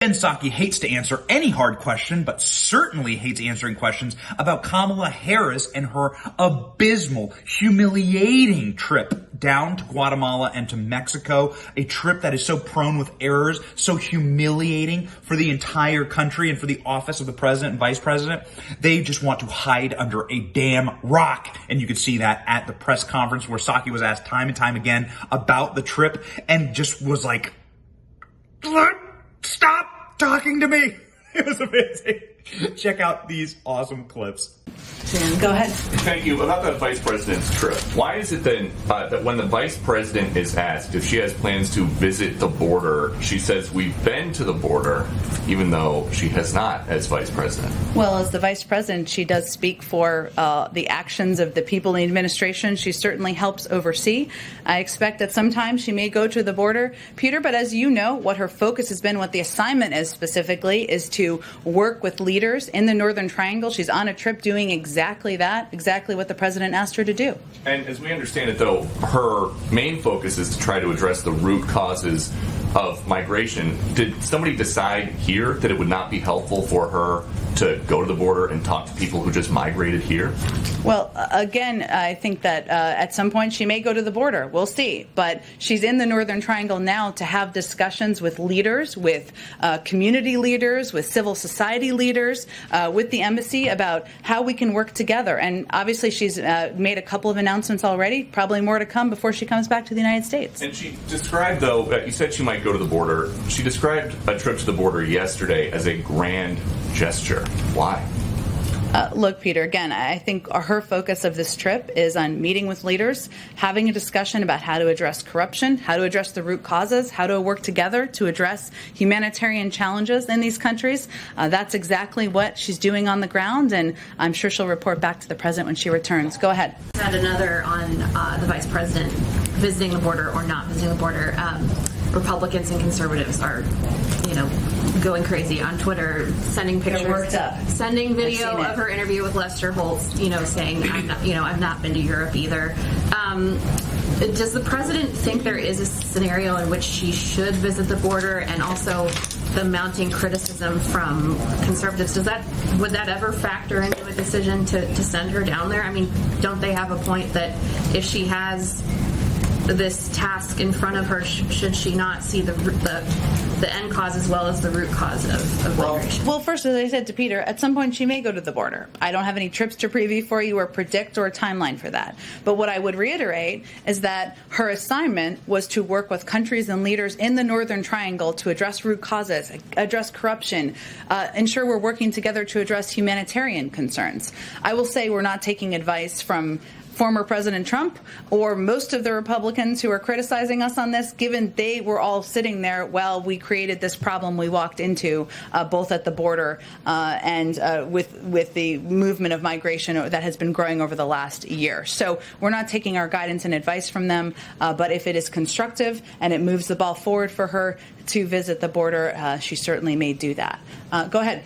And Psaki hates to answer any hard question, but certainly hates answering questions about Kamala Harris and her abysmal, humiliating trip down to Guatemala and to Mexico, a trip that is so prone with errors, so humiliating for the entire country and for the office of the president and vice president. They just want to hide under a damn rock. And you could see that at the press conference where Psaki was asked time and time again about the trip and just was like, stop talking to me. It was amazing. Check out these awesome clips. Go ahead. Thank you. About the vice president's trip, why is it then that when the vice president is asked if she has plans to visit the border, she says we've been to the border, even though she has not as vice president? Well, as the vice president, she does speak for the actions of the people in the administration. She certainly helps oversee. I expect that sometimes she may go to the border, Peter, but as you know, what her focus has been, what the assignment is specifically, is to work with leaders in the Northern Triangle. She's on a trip doing exactly that, exactly what the president asked her to do. And as we understand it, though, her main focus is to try to address the root causes of migration. Did somebody decide here that it would not be helpful for her to go to the border and talk to people who just migrated here? Well, again, I think that at some point she may go to the border. We'll see. But she's in the Northern Triangle now to have discussions with leaders, with community leaders, with civil society leaders, with the embassy about how we can work together. And obviously she's made a couple of announcements already, probably more to come before she comes back to the United States. And she described, though, you said she might go to the border. She described a trip to the border yesterday as a grand gesture. Why? Look, Peter, again, I think her focus of this trip is on meeting with leaders, having a discussion about how to address corruption, how to address the root causes, how to work together to address humanitarian challenges in these countries. That's exactly what she's doing on the ground, and I'm sure she'll report back to the president when she returns. Go ahead. Add another on the vice president visiting the border or not visiting the border. Republicans and conservatives are, going crazy on Twitter, sending pictures, worked up. Sending video of her interview with Lester Holt, saying, I've not been to Europe either. Does the president think there is a scenario in which she should visit the border, and also the mounting criticism from conservatives? Would that ever factor into a decision to send her down there? I mean, don't they have a point that if she has this task in front of her, should she not see the end cause as well as the root cause of migration? Well, first, as I said to Peter, at some point she may go to the border. I don't have any trips to preview for you or predict or a timeline for that. But what I would reiterate is that her assignment was to work with countries and leaders in the Northern Triangle to address root causes, address corruption, ensure we're working together to address humanitarian concerns. I will say we're not taking advice from former President Trump or most of the Republicans who are criticizing us on this, given they were all sitting there while we created this problem we walked into, both at the border and with the movement of migration that has been growing over the last year. So we're not taking our guidance and advice from them, but if it is constructive and it moves the ball forward for her to visit the border, she certainly may do that. Go ahead.